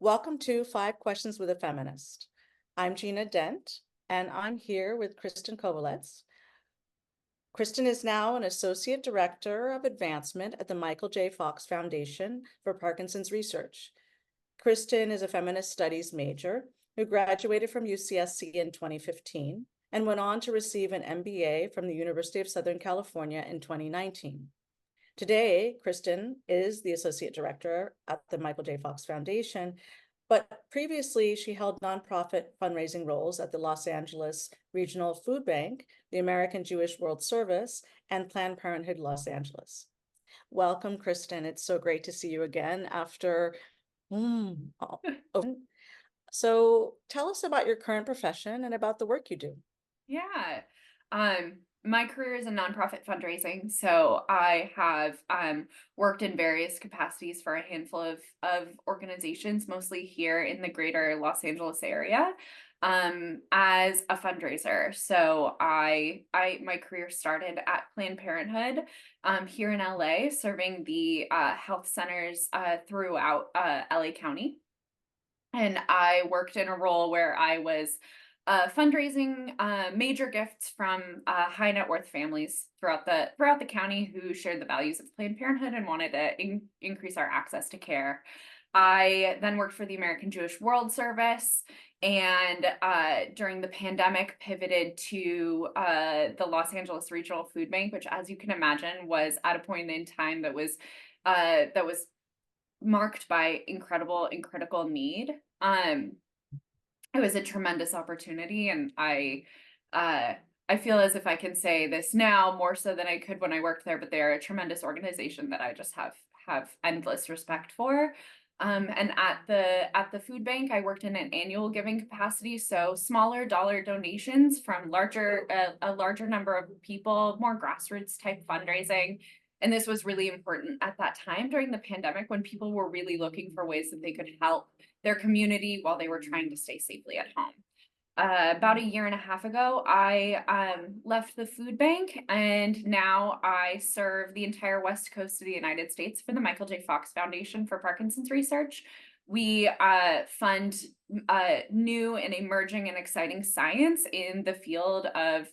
Welcome to 5 Questions with a Feminist. I'm Gina Dent, and I'm here with Kristen Kovaletz. Kristen is now an Associate Director of Advancement at the Michael J. Fox Foundation for Parkinson's Research. Kristen is a Feminist Studies major who graduated from UCSC in 2015 and went on to receive an MBA from the University of Southern California in 2019. Today, Kristen is the Associate Director at the Michael J. Fox Foundation, but previously she held nonprofit fundraising roles at the Los Angeles Regional Food Bank, the American Jewish World Service, and Planned Parenthood Los Angeles. Welcome, Kristen. It's so great to see you again after. So tell us about your current profession and about the work you do. Yeah. My career is in nonprofit fundraising, so I have worked in various capacities for a handful of organizations, mostly here in the greater Los Angeles area, as a fundraiser. So my career started at Planned Parenthood here in LA, serving the health centers throughout LA County. And I worked in a role where I was fundraising major gifts from high net worth families throughout the county who shared the values of Planned Parenthood and wanted to increase our access to care. I then worked for the American Jewish World Service, and during the pandemic pivoted to the Los Angeles Regional Food Bank, which, as you can imagine, was at a point in time that was marked by incredible and critical need. It was a tremendous opportunity, and I feel as if I can say this now more so than I could when I worked there, but they're a tremendous organization that I just have endless respect for. And at the food bank, I worked in an annual giving capacity, so smaller dollar donations from a larger number of people, more grassroots type fundraising. And this was really important at that time during the pandemic when people were really looking for ways that they could help their community while they were trying to stay safely at home. About a year and a half ago, I left the food bank, and now I serve the entire West Coast of the United States for the Michael J. Fox Foundation for Parkinson's Research. We fund new and emerging and exciting science in the field of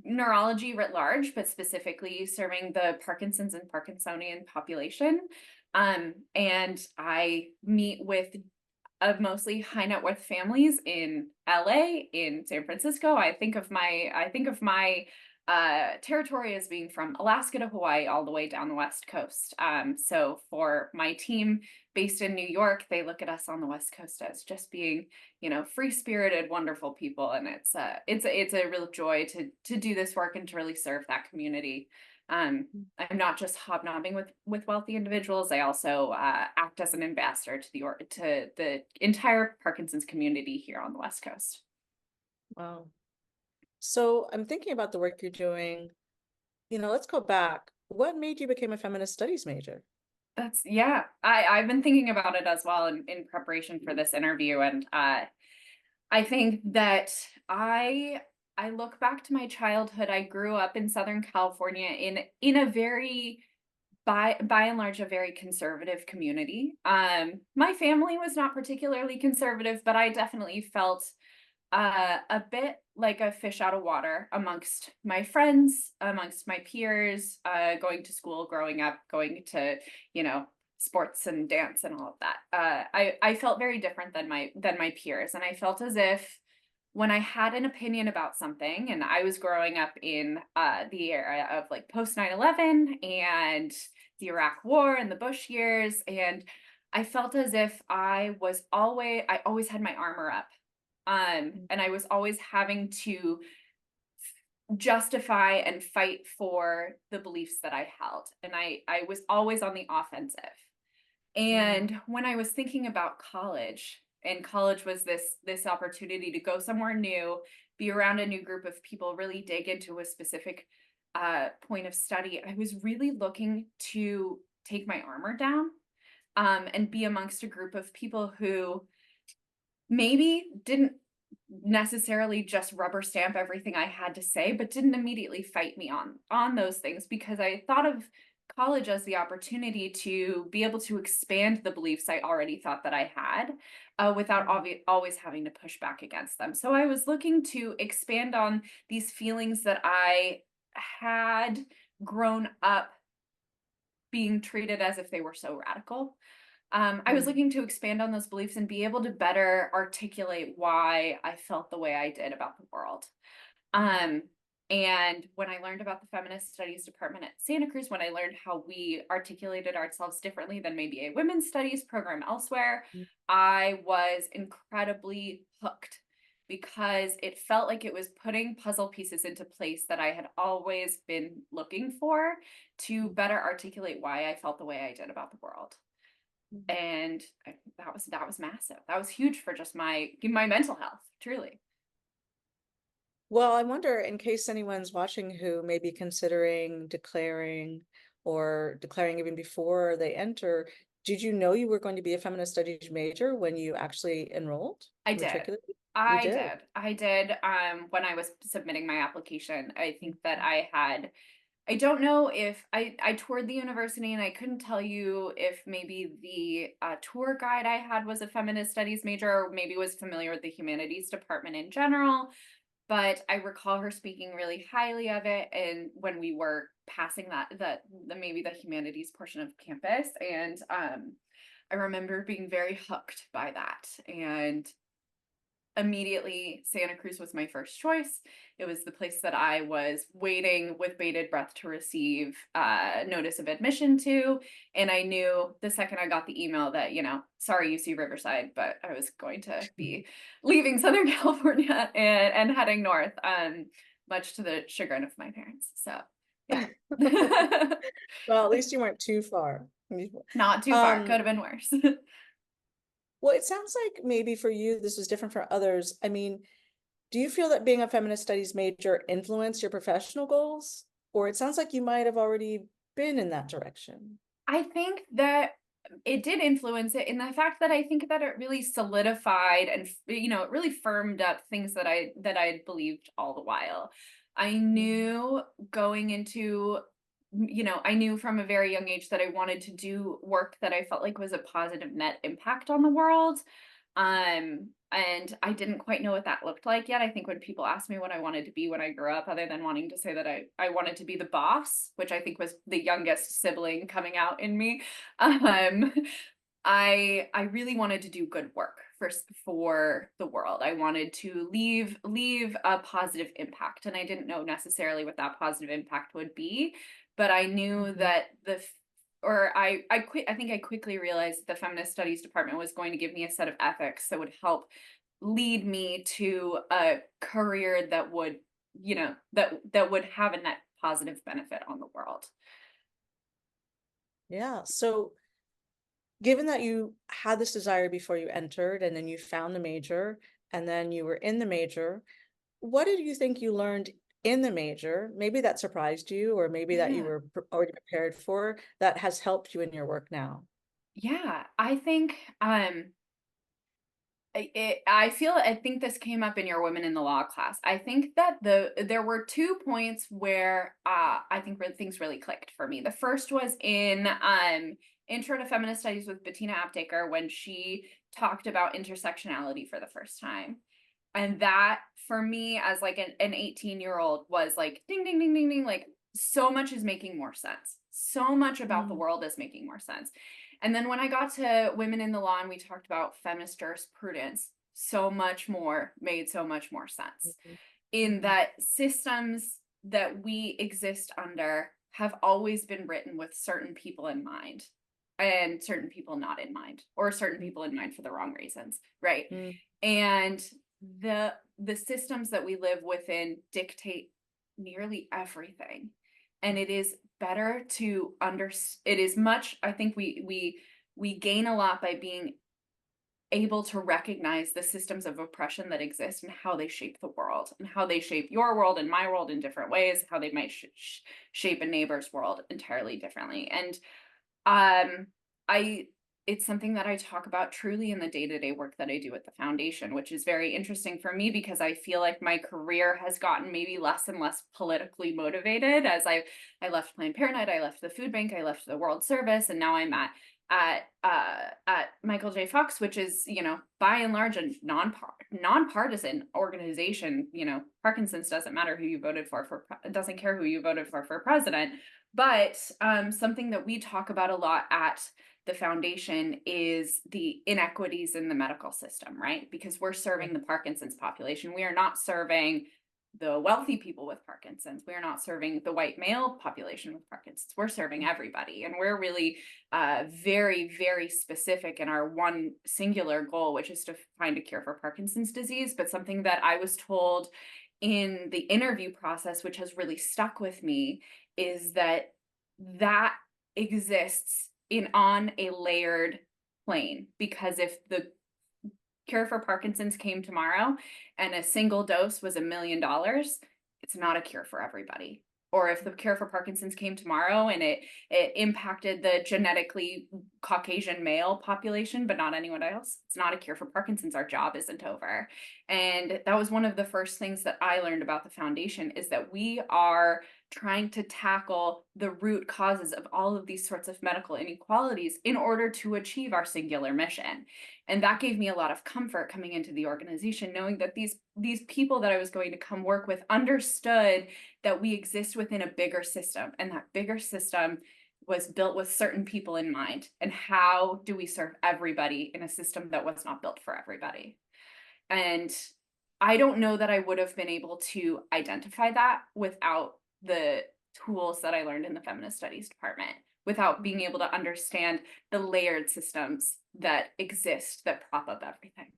neurology writ large, but specifically serving the Parkinson's and Parkinsonian population. And I meet with mostly high net worth families in LA, in San Francisco. I think of my territory as being from Alaska to Hawaii all the way down the West Coast. So for my team based in New York, they look at us on the West Coast as just being, free-spirited, wonderful people. And it's a real joy to do this work and to really serve that community. I'm not just hobnobbing with wealthy individuals. I also act as an ambassador to the entire Parkinson's community here on the West Coast. Wow. So I'm thinking about the work you're doing. Let's go back. What made you become a feminist studies major? I've been thinking about it as well in preparation for this interview. And I think that I look back to my childhood. I grew up in Southern California in a very, by and large, a very conservative community. My family was not particularly conservative, but I definitely felt a bit like a fish out of water amongst my friends, amongst my peers, going to school, growing up, going to, sports and dance and all of that. I felt very different than my peers. And I felt as if when I had an opinion about something, and I was growing up in the era of like post 9/11 and the Iraq War and the Bush years, and I felt as if I always had my armor up. And I was always having to justify and fight for the beliefs that I held. And I was always on the offensive. And when I was thinking about college, and college was this opportunity to go somewhere new, be around a new group of people, really dig into a specific point of study, I was really looking to take my armor down and be amongst a group of people who maybe didn't necessarily just rubber stamp everything I had to say, but didn't immediately fight me on those things, because I thought of college as the opportunity to be able to expand the beliefs I already thought that I had, without always having to push back against them. So I was looking to expand on these feelings that I had grown up being treated as if they were so radical. I was looking to expand on those beliefs and be able to better articulate why I felt the way I did about the world. And when I learned about the Feminist Studies department at Santa Cruz, when I learned how we articulated ourselves differently than maybe a women's studies program elsewhere, I was incredibly hooked, because it felt like it was putting puzzle pieces into place that I had always been looking for to better articulate why I felt the way I did about the world. And that was massive. That was huge for just my mental health, truly. Well, I wonder, in case anyone's watching who may be considering declaring or declaring even before they enter, did you know you were going to be a feminist studies major when you actually enrolled? I did. Matriculated? You I did? did. I did. When I was submitting my application, I think that I don't know if I toured the university, and I couldn't tell you if maybe the tour guide I had was a feminist studies major, or maybe was familiar with the humanities department in general. But I recall her speaking really highly of it, and when we were passing the maybe the humanities portion of campus, and I remember being very hooked by that. And immediately Santa Cruz was my first choice. It was the place that I was waiting with bated breath to receive notice of admission to. And I knew the second I got the email that, sorry, UC Riverside, but I was going to be leaving Southern California and heading north, much to the chagrin of my parents. So, yeah. Well, at least you weren't too far. Not too far. Could have been worse. Well, it sounds like maybe for you, this was different for others. I mean, do you feel that being a feminist studies major influenced your professional goals? Or it sounds like you might have already been in that direction. I think that it did influence it, in the fact that I think that it really solidified and it really firmed up things that I believed all the while. I knew going into I knew from a very young age that I wanted to do work that I felt like was a positive net impact on the world. And I didn't quite know what that looked like yet. I think when people asked me what I wanted to be when I grew up, other than wanting to say that I wanted to be the boss, which I think was the youngest sibling coming out in me, I really wanted to do good work for the world. I wanted to leave a positive impact, and I didn't know necessarily what that positive impact would be, but I knew that I think I quickly realized the feminist studies department was going to give me a set of ethics that would help lead me to a career that would, that would have a net positive benefit on the world. Yeah. So given that you had this desire before you entered, and then you found the major, and then you were in the major, what did you think you learned in the major, maybe that surprised you, or maybe that you Yeah. were already prepared for, that has helped you in your work now? Yeah, I think I think this came up in your Women in the Law class. I think that there were 2 points where I think things really clicked for me. The first was in Intro to Feminist Studies with Bettina Aptaker, when she talked about intersectionality for the first time. And that, for me, as like an 18-year-old, was like ding ding ding ding ding, like so much is making more sense. So much about the world is making more sense. And then when I got to Women in the Law and we talked about feminist jurisprudence, made so much more sense. In that systems that we exist under have always been written with certain people in mind, and certain people not in mind, or certain people in mind for the wrong reasons, right? And the systems that we live within dictate nearly everything. And it is better to it is much, I think we gain a lot by being able to recognize the systems of oppression that exist, and how they shape the world, and how they shape your world and my world in different ways, how they might shape a neighbor's world entirely differently. And I it's something that I talk about truly in the day-to-day work that I do at the foundation, which is very interesting for me because I feel like my career has gotten maybe less and less politically motivated as I left Planned Parenthood, I left the food bank, I left the World Service, and now I'm at Michael J. Fox, which is, by and large a nonpartisan organization. Parkinson's doesn't matter who you voted for doesn't care who you voted for president. But something that we talk about a lot at the foundation is the inequities in the medical system, right? Because we're serving the Parkinson's population. We are not serving the wealthy people with Parkinson's. We are not serving the white male population with Parkinson's. We're serving everybody. And we're really very, very specific in our one singular goal, which is to find a cure for Parkinson's disease. But something that I was told in the interview process, which has really stuck with me, is that exists on a layered plane. Because if the cure for Parkinson's came tomorrow and a single dose was $1 million, it's not a cure for everybody. Or if the cure for Parkinson's came tomorrow and it impacted the genetically Caucasian male population, but not anyone else, it's not a cure for Parkinson's. Our job isn't over. And that was one of the first things that I learned about the foundation, is that we are trying to tackle the root causes of all of these sorts of medical inequalities in order to achieve our singular mission. And that gave me a lot of comfort coming into the organization, knowing that these people that I was going to come work with understood that we exist within a bigger system, and that bigger system was built with certain people in mind. And how do we serve everybody in a system that was not built for everybody? And I don't know that I would have been able to identify that without the tools that I learned in the Feminist Studies department, without being able to understand the layered systems that exist that prop up everything.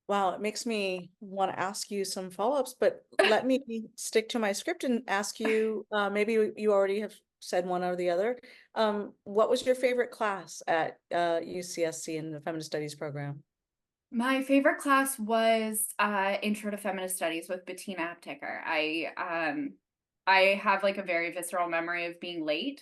Wow, it makes me want to ask you some follow-ups, but let me stick to my script and ask you, maybe you already have said one or the other. What was your favorite class at UCSC in the Feminist Studies program? My favorite class was Intro to Feminist Studies with Bettina Apteker. I have like a very visceral memory of being late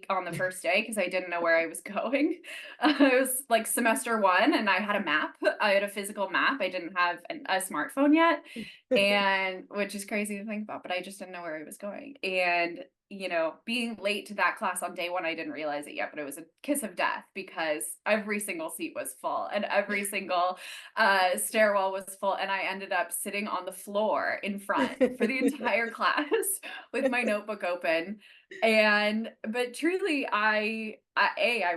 on the first day because I didn't know where I was going. It was like semester 1 and I had a map. I had a physical map. I didn't have a smartphone yet, and which is crazy to think about, but I just didn't know where I was going. And being late to that class on day 1, I didn't realize it yet, but it was a kiss of death because every single seat was full and every single stairwell was full. And I ended up sitting on the floor in front for the entire class with my notebook open. But truly, I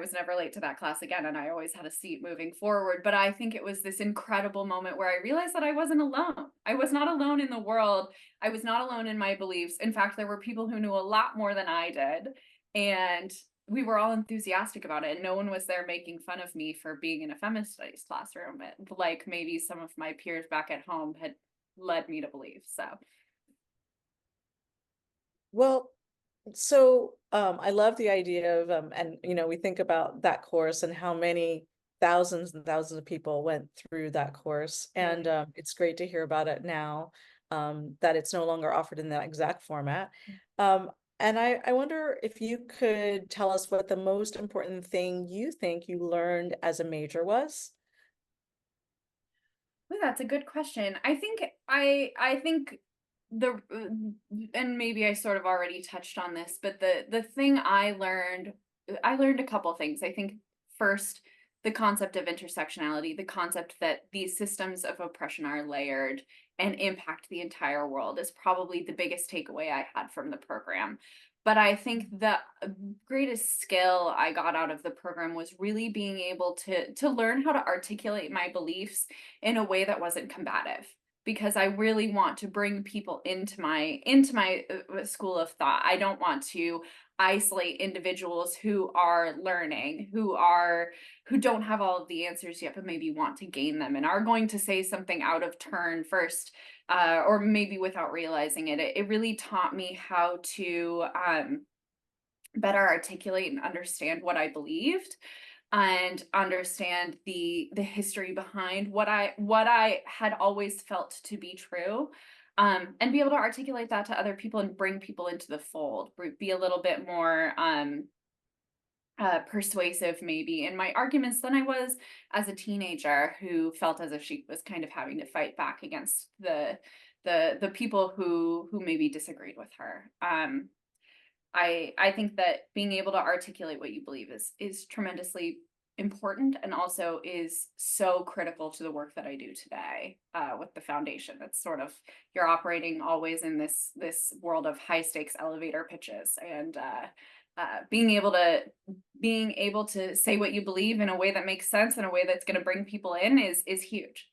was never late to that class again, and I always had a seat moving forward. But I think it was this incredible moment where I realized that I wasn't alone. I was not alone in the world. I was not alone in my beliefs. In fact, there were people who knew a lot more than I did, and we were all enthusiastic about it. And no one was there making fun of me for being in a feminist studies classroom, like maybe some of my peers back at home had led me to believe. So, Well, so I love the idea of and we think about that course and how many thousands and thousands of people went through that course, and it's great to hear about it now, that it's no longer offered in that exact format. And I wonder if you could tell us what the most important thing you think you learned as a major was. well, that's a good question. I think the and maybe I sort of already touched on this, but the thing I learned a couple things. I think first, the concept of intersectionality, the concept that these systems of oppression are layered and impact the entire world, is probably the biggest takeaway I had from the program. But I think the greatest skill I got out of the program was really being able to learn how to articulate my beliefs in a way that wasn't combative, because I really want to bring people into my school of thought. I don't want to isolate individuals who are learning, who don't have all of the answers yet, but maybe want to gain them and are going to say something out of turn first, or maybe without realizing it. It really taught me how to better articulate and understand what I believed, and understand the history behind what I had always felt to be true, and be able to articulate that to other people and bring people into the fold, be a little bit more persuasive maybe in my arguments than I was as a teenager who felt as if she was kind of having to fight back against the people who maybe disagreed with her. I think that being able to articulate what you believe is tremendously important, and also is so critical to the work that I do today with the foundation. It's sort of, you're operating always in this world of high stakes elevator pitches, and being able to say what you believe in a way that makes sense, in a way that's going to bring people in, is huge.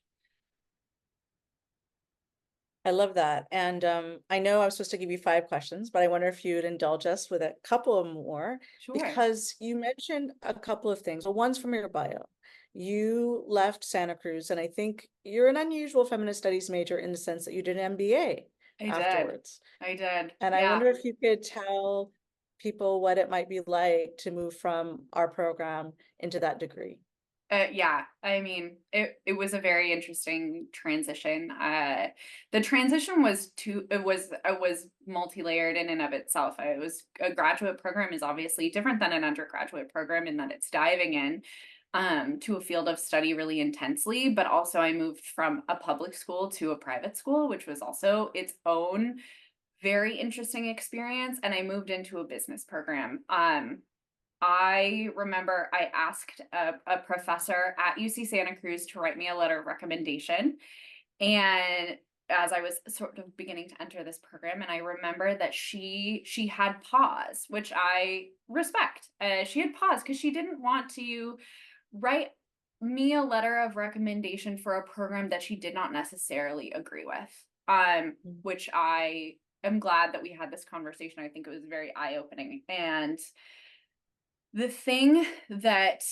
I love that. And I know I was supposed to give you 5 questions, but I wonder if you'd indulge us with a couple more, Sure. because you mentioned a couple of things. Well, one's from your bio. You left Santa Cruz, and I think you're an unusual feminist studies major in the sense that you did an MBA I did. afterwards. I did. And I Yeah. wonder if you could tell people what it might be like to move from our program into that degree. Yeah, I mean, it was a very interesting transition. The transition it was multi-layered in and of itself. It was, a graduate program is obviously different than an undergraduate program in that it's diving in to a field of study really intensely, but also I moved from a public school to a private school, which was also its own very interesting experience, and I moved into a business program. I remember I asked a professor at UC Santa Cruz to write me a letter of recommendation. And as I was sort of beginning to enter this program, and I remember that she had pause, which I respect. She had pause because she didn't want to write me a letter of recommendation for a program that she did not necessarily agree with. Which I am glad that we had this conversation. I think it was very eye-opening. And the thing that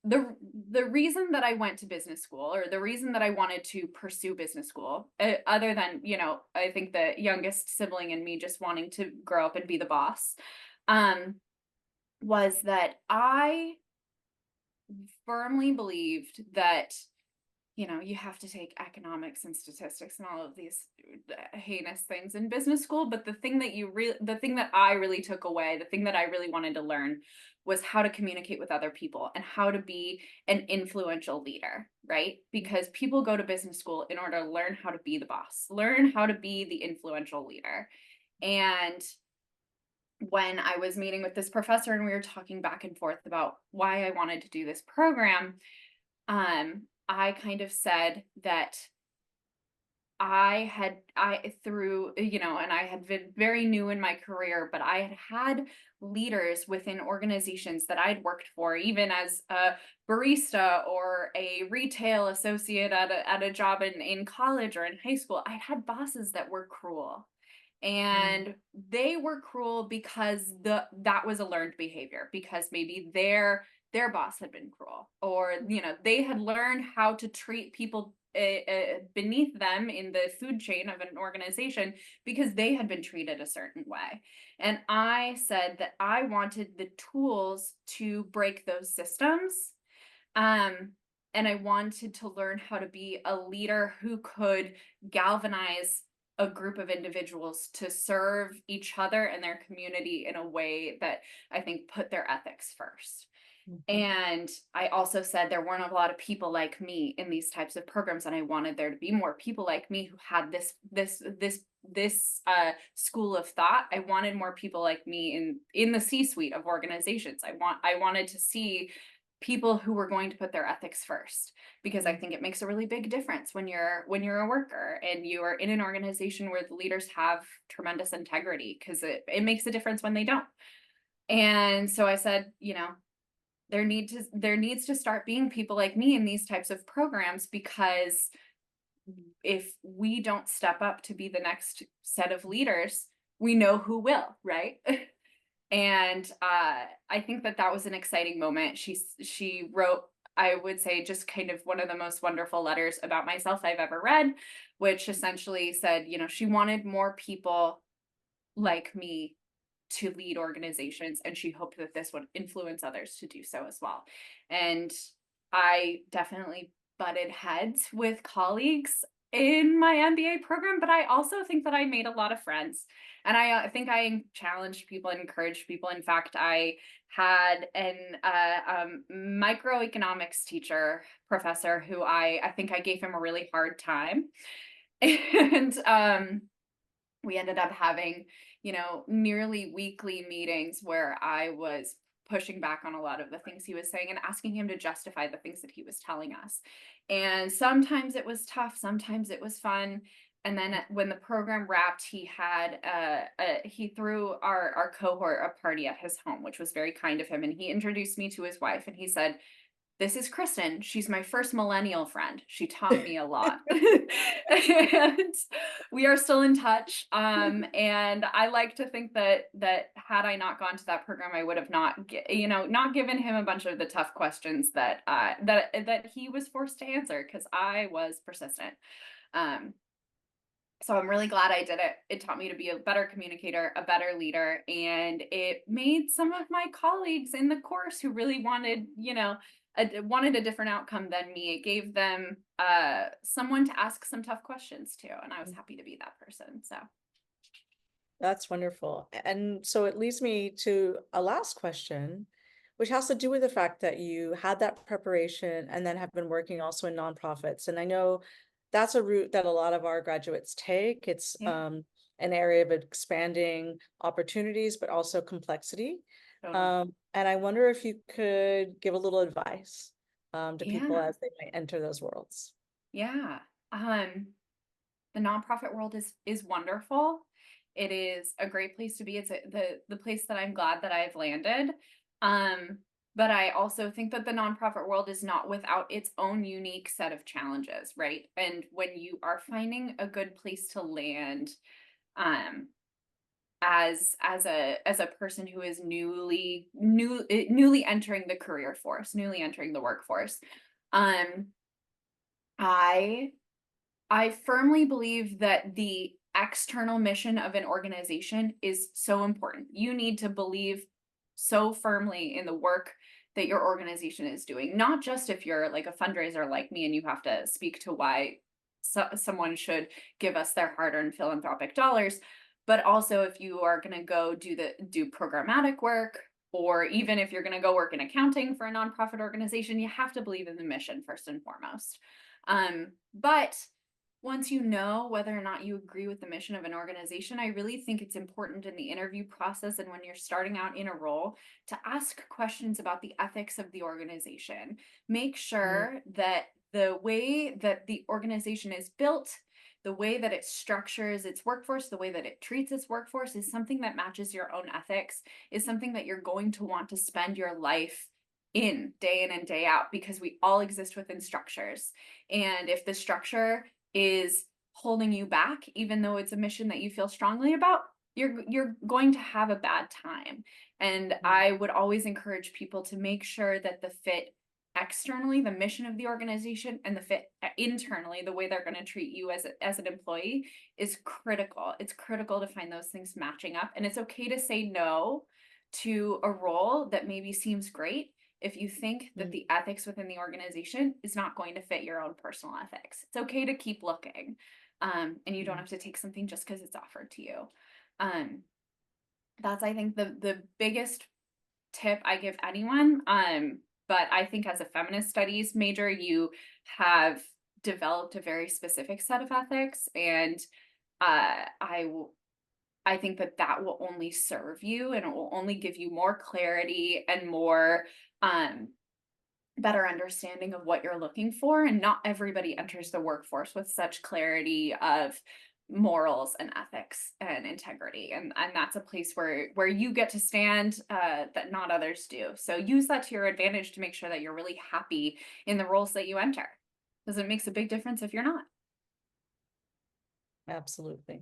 the reason that I went to business school, or the reason that I wanted to pursue business school, other than, I think the youngest sibling in me just wanting to grow up and be the boss, was that I firmly believed that you have to take economics and statistics and all of these heinous things in business school. But the thing that I really took away, the thing that I really wanted to learn, was how to communicate with other people and how to be an influential leader, right? Because people go to business school in order to learn how to be the boss, learn how to be the influential leader. And when I was meeting with this professor and we were talking back and forth about why I wanted to do this program, I kind of said that and I had been very new in my career, but I had leaders within organizations that I'd worked for, even as a barista or a retail associate at a job in college or in high school. I had bosses that were cruel. And they were cruel because that was a learned behavior, because maybe their boss had been cruel, or they had learned how to treat people beneath them in the food chain of an organization because they had been treated a certain way. And I said that I wanted the tools to break those systems, and I wanted to learn how to be a leader who could galvanize a group of individuals to serve each other and their community in a way that I think put their ethics first. And I also said there weren't a lot of people like me in these types of programs, and I wanted there to be more people like me who had this school of thought. I wanted more people like me in the C-suite of organizations. I wanted to see people who were going to put their ethics first, because I think it makes a really big difference when you're a worker and you are in an organization where the leaders have tremendous integrity, because it makes a difference when they don't. And so I said, there needs to start being people like me in these types of programs, because if we don't step up to be the next set of leaders, we know who will, right? And I think that was an exciting moment. She wrote, I would say, just kind of one of the most wonderful letters about myself I've ever read, which essentially said, she wanted more people like me to lead organizations, and she hoped that this would influence others to do so as well. And I definitely butted heads with colleagues in my MBA program, but I also think that I made a lot of friends. And I think I challenged people and encouraged people. In fact, I had an microeconomics teacher, professor, who I think I gave him a really hard time. And we ended up having, nearly weekly meetings where I was pushing back on a lot of the things he was saying and asking him to justify the things that he was telling us. And sometimes it was tough, sometimes it was fun. And then when the program wrapped, he had he threw our cohort a party at his home, which was very kind of him. And he introduced me to his wife, and he said, "This is Kristen. She's my first millennial friend. She taught me a lot." And we are still in touch. And I like to think that had I not gone to that program, I would have not given him a bunch of the tough questions that he was forced to answer, because I was persistent. So I'm really glad I did it. It taught me to be a better communicator, a better leader, and it made some of my colleagues in the course who really wanted, wanted a different outcome than me. It gave them someone to ask some tough questions to, and I was happy to be that person. So That's wonderful. And so it leads me to a last question, which has to do with the fact that you had that preparation and then have been working also in nonprofits. And I know that's a route that a lot of our graduates take. It's yeah, an area of expanding opportunities, but also complexity. totally. And I wonder if you could give a little advice to people Yeah, as they might enter those worlds. yeah. The nonprofit world is wonderful. It is a great place to be. It's the place that I'm glad that I've landed. Um, but I also think that the nonprofit world is not without its own unique set of challenges, right? And when you are finding a good place to land, um, as a person who is newly entering the career force, newly entering the workforce, um, I I firmly believe that the external mission of an organization is so important. You need to believe so firmly in the work that your organization is doing, not just if you're like a fundraiser like me and you have to speak to why someone should give us their hard-earned philanthropic dollars, but also if you are going to go do programmatic work, or even if you're going to go work in accounting for a nonprofit organization, you have to believe in the mission first and foremost. But once you know whether or not you agree with the mission of an organization, I really think it's important in the interview process and when you're starting out in a role to ask questions about the ethics of the organization. Make Mm, sure that the way that the organization is built, the way that it structures its workforce, the way that it treats its workforce is something that matches your own ethics, is something that you're going to want to spend your life in and day out, because we all exist within structures. And if the structure is holding you back, even though it's a mission that you feel strongly about, you're going to have a bad time. And mm, I would always encourage people to make sure that the fit externally, the mission of the organization, and the fit internally, the way they're going to treat you as an employee, is critical. It's critical to find those things matching up. And it's okay to say no to a role that maybe seems great if you think that mm, the ethics within the organization is not going to fit your own personal ethics. It's okay to keep looking. And you don't mm. have to take something just because it's offered to you. Um, that's, I think, the biggest tip I give anyone. But I think as a feminist studies major, you have developed a very specific set of ethics, and I think that will only serve you, and it will only give you more clarity and more um better understanding of what you're looking for. And not everybody enters the workforce with such clarity of morals and ethics and integrity, and that's a place where you get to stand that not others do. So use that to your advantage to make sure that you're really happy in the roles that you enter, because it makes a big difference if you're not. Absolutely.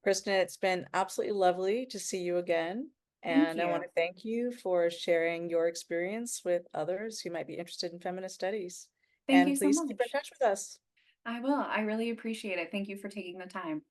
Kristen, it's been absolutely lovely to see you again. Thank And I want you. to thank you for sharing your experience with others who might be interested in feminist studies. Thank you And so please keep in much. touch with us. I will. I really appreciate it. Thank you for taking the time.